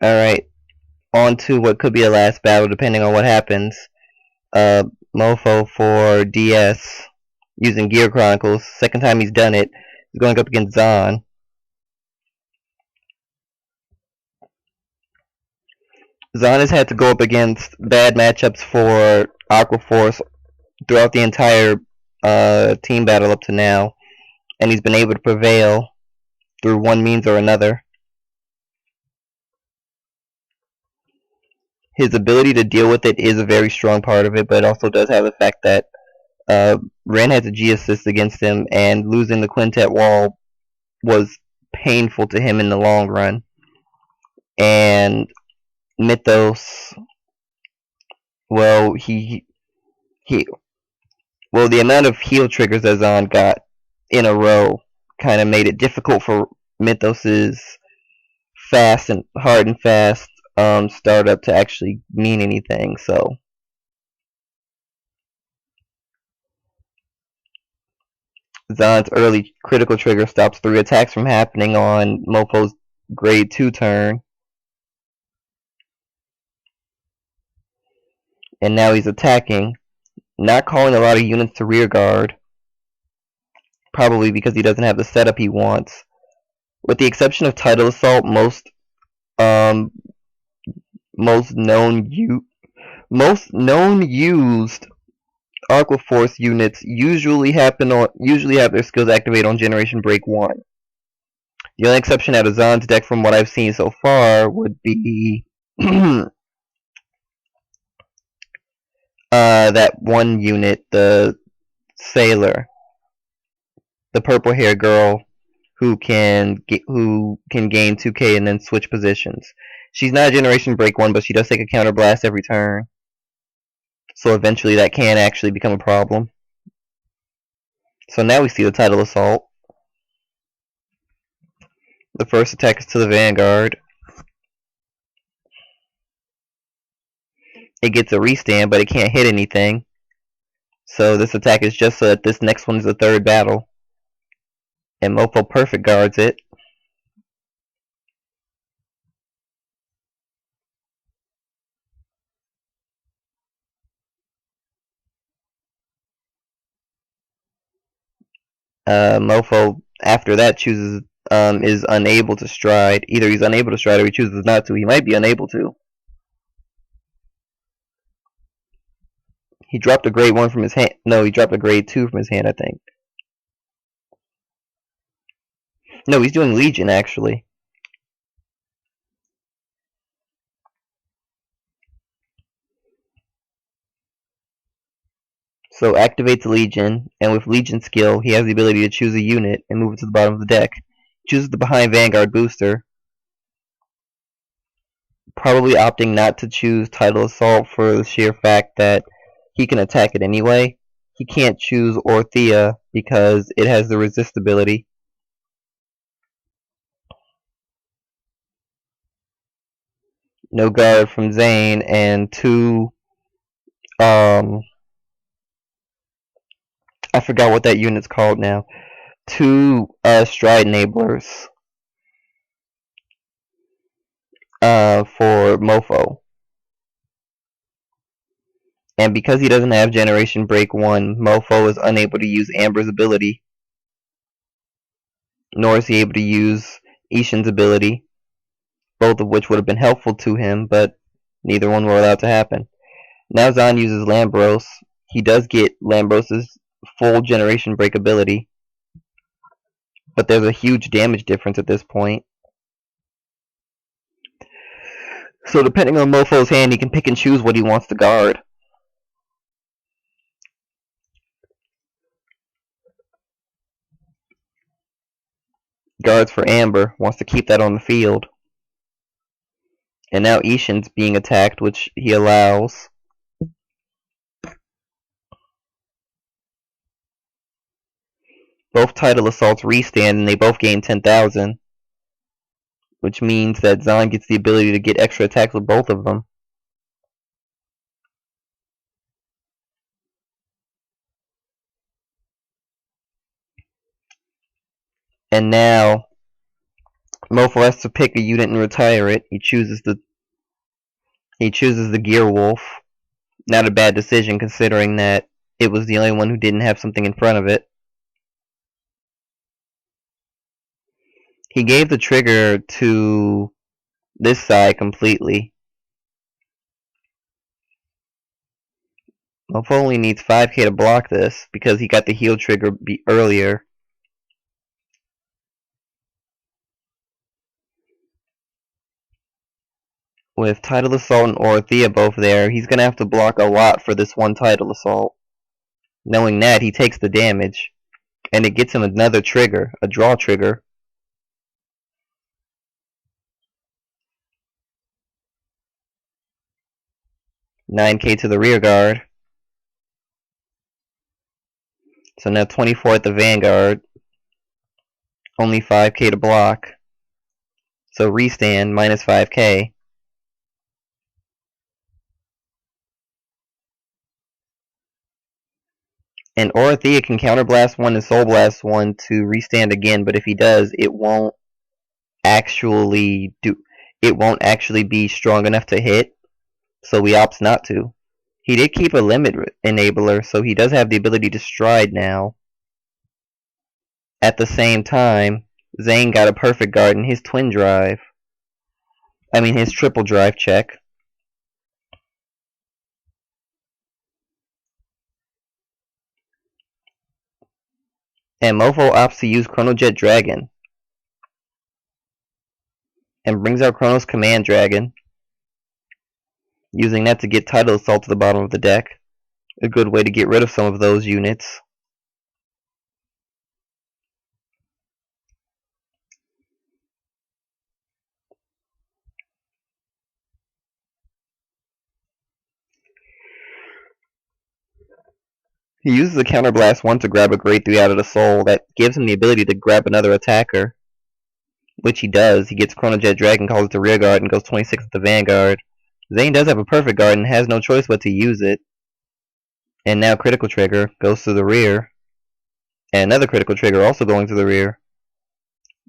Alright, on to what could be a last battle depending on what happens. Uh, Mofo for DS using Gear Chronicles. Second time he's done it. He's going up against Zane. Zane has had to go up against bad matchups for Aqua Force throughout the entire team battle up to now, and he's been able to prevail through one means or another. His ability to deal with it is a very strong part of it, but it also does have the fact that Ren has a G assist against him, and losing the quintet wall was painful to him in the long run. And Mythos, well, the amount of heal triggers that Zahn got in a row kind of made it difficult for Mythos's fast and hard and fast startup to actually mean anything. So Zahn's early critical trigger stops 3 attacks from happening on Mofo's grade 2 turn. And now he's attacking, not calling a lot of units to rear guard, probably because he doesn't have the setup he wants. With the exception of Tidal Assault, most known used Aqua Force units usually have their skills activate on Generation Break 1. The only exception out of Zahn's deck from what I've seen so far would be that one unit, the Sailor, the purple hair girl who can gain 2k and then switch positions. She's not a Generation Break 1, but she does take a counter blast every turn. So eventually that can actually become a problem. So now we see the Tidal Assault. The first attack is to the Vanguard. It gets a restand, but it can't hit anything. So this attack is just so that this next one is the third battle. And Mofo perfect guards it. Mofo after that chooses is unable to stride. Either he's unable to stride or he chooses not to. He might be unable to. He dropped a grade 1 from his hand. No, he dropped a grade 2 from his hand, I think. No, he's doing Legion, actually. So activates Legion, and with Legion skill, he has the ability to choose a unit and move it to the bottom of the deck. Chooses the behind Vanguard booster, probably opting not to choose Tidal Assault for the sheer fact that he can attack it anyway. He can't choose Orthea because it has the resist ability. No guard from Zane, and 2 I forgot what that unit's called now. 2 stride enablers for Mofo. And because he doesn't have Generation Break 1, Mofo is unable to use Amber's ability. Nor is he able to use Ishin's ability. Both of which would have been helpful to him, but neither one were allowed to happen. Now Zahn uses Lambros. He does get Lambros's full Generation Break ability. But there's a huge damage difference at this point. So depending on Mofo's hand, he can pick and choose what he wants to guard. Guards for Amber, wants to keep that on the field. And now Ishin's being attacked, which he allows. Both Tidal Assaults restand and they both gain 10,000. Which means that Zahn gets the ability to get extra attacks with both of them. And now Mofo has to pick a unit and retire it. He chooses the Gear Wolf. Not a bad decision considering that it was the only one who didn't have something in front of it. He gave the trigger to this side completely. Mofo only needs 5k to block this because he got the heal trigger earlier. With Tidal Assault and Orothea both there, he's going to have to block a lot for this one Tidal Assault. Knowing that, he takes the damage. And it gets him another trigger, a draw trigger. $9k to the rear guard. So now 24 at the vanguard. Only 5k to block. So restand, minus 5k. And Orothea can counterblast 1 and Soul Blast 1 to restand again, but if he does, it won't actually be strong enough to hit, so he opts not to. He did keep a limit enabler, so he does have the ability to stride now. At the same time, Zane got a perfect guard in his twin drive. His triple drive check. And Mofo opts to use Chronojet Dragon. And brings out Chronos Command Dragon. Using that to get Tidal Assault to the bottom of the deck. A good way to get rid of some of those units. He uses a Counterblast 1 to grab a Grade 3 out of the Soul. That gives him the ability to grab another attacker. Which he does. He gets Chronojet Dragon, calls it to rear guard, and goes 26 at the vanguard. Zane does have a perfect guard and has no choice but to use it. And now critical trigger goes to the rear. And another critical trigger also going to the rear.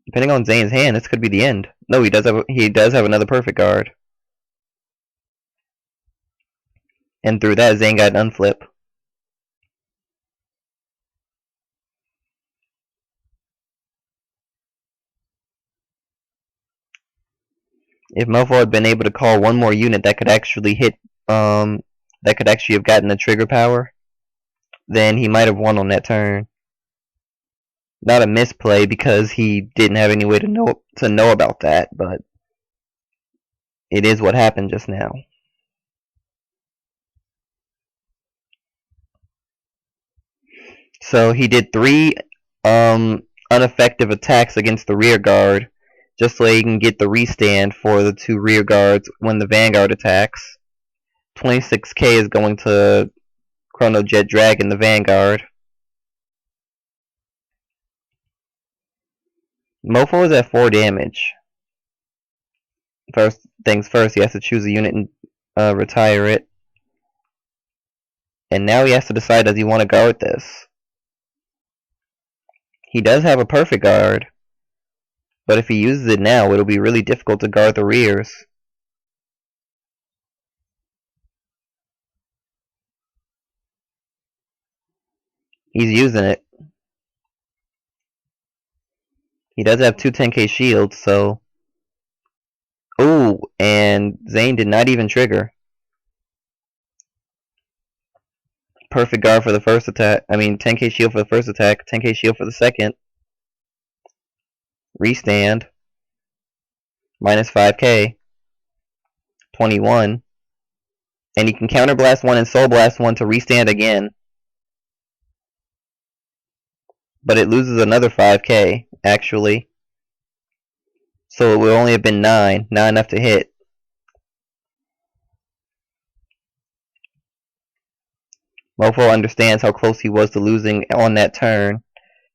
Depending on Zane's hand, this could be the end. No, he does have another perfect guard. And through that, Zane got an unflip. If Mofo had been able to call one more unit that could actually hit, that could actually have gotten the trigger power, then he might have won on that turn. Not a misplay because he didn't have any way to know about that, but it is what happened just now. So he did 3 ineffective attacks against the rear guard, just so he can get the restand for the 2 rear guards when the vanguard attacks. 26k is going to Chronojet Dragon, the vanguard. Mofo is at 4 damage. First things first, he has to choose a unit and retire it. And now he has to decide, does he want to guard this? He does have a perfect guard. But if he uses it now, it'll be really difficult to guard the rears. He's using it. He does have 2 10k shields, so... Ooh, and Zane did not even trigger. Perfect guard for the first attack. 10k shield for the first attack, 10k shield for the second. Restand. Minus 5k. 21. And he can counterblast 1 and soul blast 1 to restand again. But it loses another 5k, actually. So it would only have been 9. Not enough to hit. Mofo understands how close he was to losing on that turn.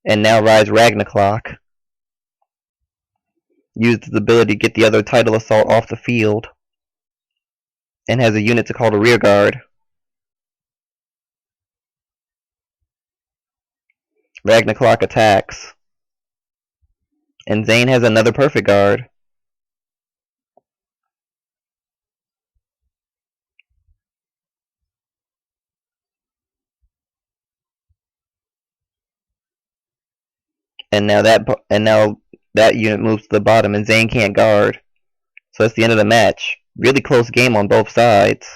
And now rides Ragnarok. Used his ability to get the other Tidal Assault off the field. And has a unit to call the rear guard. Ragnarok attacks. And Zane has another perfect guard. And now that unit moves to the bottom, and Zane can't guard. So that's the end of the match. Really close game on both sides.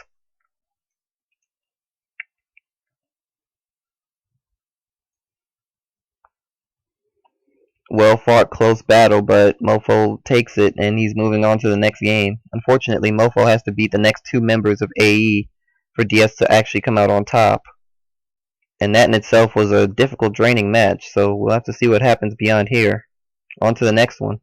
Well fought, close battle, but Mofo takes it, and he's moving on to the next game. Unfortunately, Mofo has to beat the next two members of AE for DS to actually come out on top. And that in itself was a difficult, draining match, so we'll have to see what happens beyond here. On to the next one.